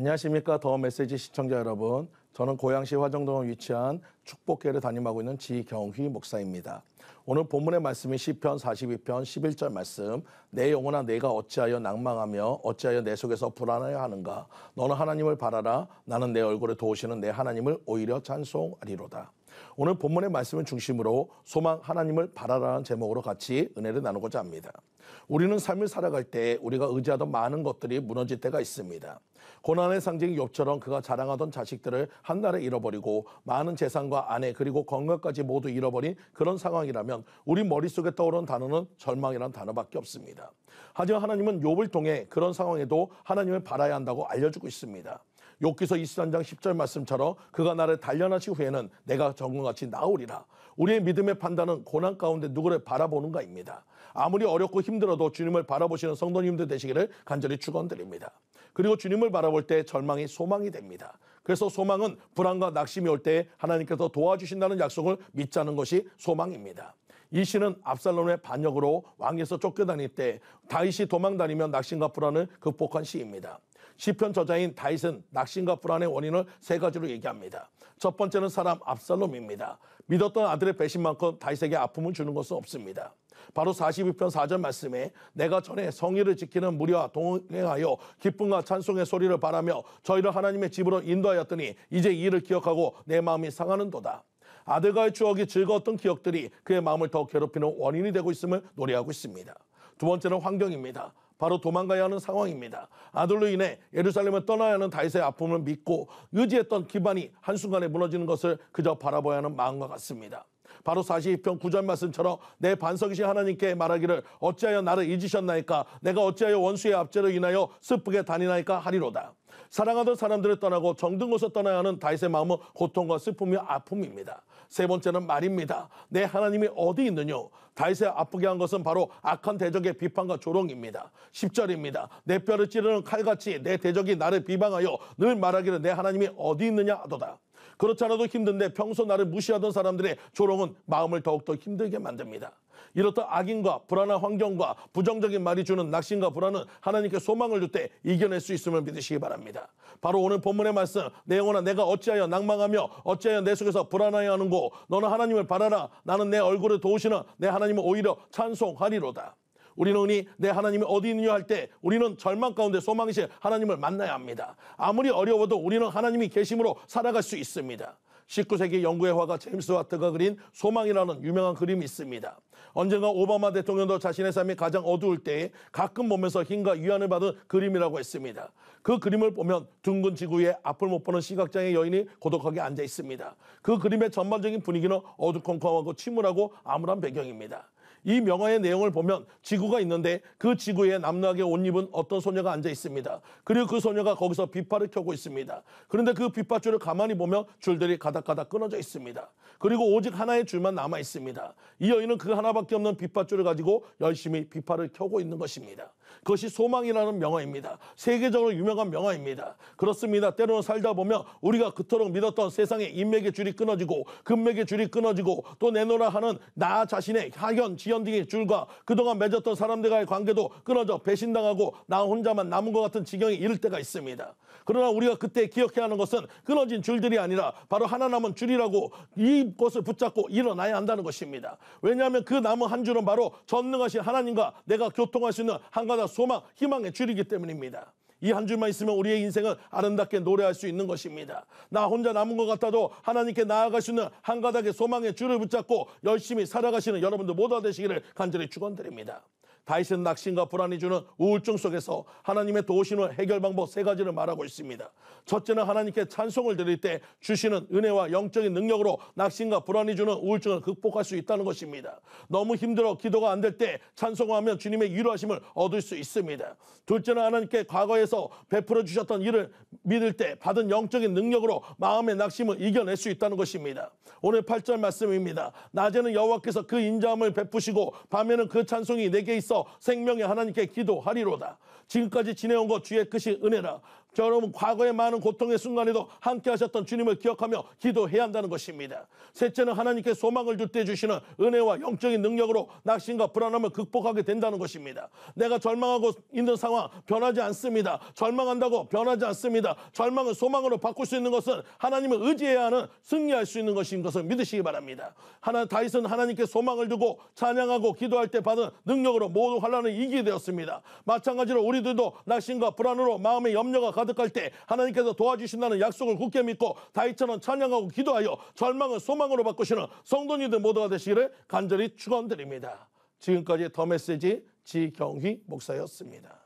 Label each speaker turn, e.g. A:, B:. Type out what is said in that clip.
A: 안녕하십니까. 더 메시지 시청자 여러분. 저는 고양시 화정동에 위치한 축복교회를 담임하고 있는 지경휘 목사입니다. 오늘 본문의 말씀이 시편 42편 11절 말씀. 내 영혼아 내가 어찌하여 낭망하며 어찌하여 내 속에서 불안하여 하는가. 너는 하나님을 바라라. 나는 내 얼굴에 도우시는 내 하나님을 오히려 찬송하리로다. 오늘 본문의 말씀을 중심으로 소망 하나님을 바라라는 제목으로 같이 은혜를 나누고자 합니다. 우리는 삶을 살아갈 때 우리가 의지하던 많은 것들이 무너질 때가 있습니다. 고난의 상징 욥처럼 그가 자랑하던 자식들을 한날에 잃어버리고 많은 재산과 아내 그리고 건강까지 모두 잃어버린 그런 상황이라면 우리 머릿속에 떠오르는 단어는 절망이라는 단어밖에 없습니다. 하지만 하나님은 욥을 통해 그런 상황에도 하나님을 바라야 한다고 알려주고 있습니다. 욥기서 23장 10절 말씀처럼 그가 나를 단련하신 후에는 내가 정금같이 나으리라. 우리의 믿음의 판단은 고난 가운데 누구를 바라보는가입니다. 아무리 어렵고 힘들어도 주님을 바라보시는 성도님들 되시기를 간절히 축원드립니다. 그리고 주님을 바라볼 때 절망이 소망이 됩니다. 그래서 소망은 불안과 낙심이 올 때 하나님께서 도와주신다는 약속을 믿자는 것이 소망입니다. 이 시는 압살롬의 반역으로 왕에서 쫓겨다닐 때 다윗이 도망다니며 낙심과 불안을 극복한 시입니다. 시편 저자인 다윗은 낙심과 불안의 원인을 세 가지로 얘기합니다. 첫 번째는 사람 압살롬입니다. 믿었던 아들의 배신만큼 다윗에게 아픔을 주는 것은 없습니다. 바로 42편 4절 말씀에 내가 전에 성의를 지키는 무리와 동행하여 기쁨과 찬송의 소리를 바라며 저희를 하나님의 집으로 인도하였더니 이제 이 일을 기억하고 내 마음이 상하는도다. 아들과의 추억이 즐거웠던 기억들이 그의 마음을 더 괴롭히는 원인이 되고 있음을 노래하고 있습니다. 두 번째는 환경입니다. 바로 도망가야 하는 상황입니다. 아들로 인해 예루살렘을 떠나야 하는 다윗의 아픔을 믿고 의지했던 기반이 한순간에 무너지는 것을 그저 바라봐야 하는 마음과 같습니다. 바로 42편 9절 말씀처럼 내 반석이신 하나님께 말하기를 어찌하여 나를 잊으셨나이까. 내가 어찌하여 원수의 압제로 인하여 슬프게 다니나이까 하리로다. 사랑하던 사람들을 떠나고 정든 곳을 떠나야 하는 다윗의 마음은 고통과 슬픔이와 아픔입니다. 세 번째는 말입니다. 내 하나님이 어디 있느냐. 다윗을 아프게 한 것은 바로 악한 대적의 비판과 조롱입니다. 10절입니다. 내 뼈를 찌르는 칼같이 내 대적이 나를 비방하여 늘 말하기를 내 하나님이 어디 있느냐 하도다. 그렇지 않아도 힘든데 평소 나를 무시하던 사람들의 조롱은 마음을 더욱더 힘들게 만듭니다. 이렇듯 악인과 불안한 환경과 부정적인 말이 주는 낙심과 불안은 하나님께 소망을 줄 때 이겨낼 수 있음을 믿으시기 바랍니다. 바로 오늘 본문의 말씀 내 영혼아 내가 어찌하여 낭망하며 어찌하여 내 속에서 불안하여 하는고 너는 하나님을 바라라. 나는 내 얼굴을 도우시는 내 하나님을 오히려 찬송하리로다. 우리는 흔히 내 하나님이 어디 있느냐 할 때 우리는 절망 가운데 소망이신 하나님을 만나야 합니다. 아무리 어려워도 우리는 하나님이 계심으로 살아갈 수 있습니다. 19세기 영국의 화가 제임스 와트가 그린 소망이라는 유명한 그림이 있습니다. 언젠가 오바마 대통령도 자신의 삶이 가장 어두울 때에 가끔 보면서 힘과 위안을 받은 그림이라고 했습니다. 그 그림을 보면 둥근 지구 위에 앞을 못 보는 시각장애 여인이 고독하게 앉아 있습니다. 그 그림의 전반적인 분위기는 어두컴컴하고 침울하고 암울한 배경입니다. 이 명화의 내용을 보면 지구가 있는데 그 지구에 남루하게 옷 입은 어떤 소녀가 앉아 있습니다. 그리고 그 소녀가 거기서 빛발을 켜고 있습니다. 그런데 그 빛발줄을 가만히 보면 줄들이 가닥가닥 끊어져 있습니다. 그리고 오직 하나의 줄만 남아 있습니다. 이 여인은 그 하나밖에 없는 빛발줄을 가지고 열심히 빛발을 켜고 있는 것입니다. 그것이 소망이라는 명화입니다. 세계적으로 유명한 명화입니다. 그렇습니다. 때로는 살다 보면 우리가 그토록 믿었던 세상의 인맥의 줄이 끊어지고 금맥의 줄이 끊어지고 또 내놓으라 하는 나 자신의 학연, 지연 등의 줄과 그동안 맺었던 사람들과의 관계도 끊어져 배신당하고 나 혼자만 남은 것 같은 지경에 이를 때가 있습니다. 그러나 우리가 그때 기억해야 하는 것은 끊어진 줄들이 아니라 바로 하나 남은 줄이라고 이것을 붙잡고 일어나야 한다는 것입니다. 왜냐하면 그 남은 한 줄은 바로 전능하신 하나님과 내가 교통할 수 있는 한 가닥 소망, 희망의 줄이기 때문입니다. 이 한 줄만 있으면 우리의 인생은 아름답게 노래할 수 있는 것입니다. 나 혼자 남은 것 같아도 하나님께 나아갈 수 있는 한 가닥의 소망의 줄을 붙잡고 열심히 살아가시는 여러분들 모두가 되시기를 간절히 축원드립니다. 다윗은 낙심과 불안이 주는 우울증 속에서 하나님의 도우시는 해결 방법 세 가지를 말하고 있습니다. 첫째는 하나님께 찬송을 드릴 때 주시는 은혜와 영적인 능력으로 낙심과 불안이 주는 우울증을 극복할 수 있다는 것입니다. 너무 힘들어 기도가 안 될 때 찬송하면 주님의 위로하심을 얻을 수 있습니다. 둘째는 하나님께 과거에서 베풀어 주셨던 일을 믿을 때 받은 영적인 능력으로 마음의 낙심을 이겨낼 수 있다는 것입니다. 오늘 8절 말씀입니다. 낮에는 여호와께서 그 인자함을 베푸시고 밤에는 그 찬송이 내게 있어 생명의 하나님께 기도하리로다. 지금까지 지내온 것 주의 크신 은혜라. 여러분 과거의 많은 고통의 순간에도 함께 하셨던 주님을 기억하며 기도해야 한다는 것입니다. 셋째는 하나님께 소망을 줄 때 주시는 은혜와 영적인 능력으로 낙심과 불안함을 극복하게 된다는 것입니다. 내가 절망하고 있는 상황 변하지 않습니다. 절망한다고 변하지 않습니다. 절망을 소망으로 바꿀 수 있는 것은 하나님을 의지해야 하는 승리할 수 있는 것인 것을 믿으시기 바랍니다. 다윗은 하나님께 소망을 두고 찬양하고 기도할 때 받은 능력으로 모든 환난을 이기게 되었습니다. 마찬가지로 우리들도 낙심과 불안으로 마음의 염려가 가득할 때 하나님께서 도와주신다는 약속을 굳게 믿고 다윗처럼 찬양하고 기도하여 절망을 소망으로 바꾸시는 성도님들 모두가 되시기를 간절히 축원드립니다. 지금까지 더 메시지 지경휘 목사였습니다.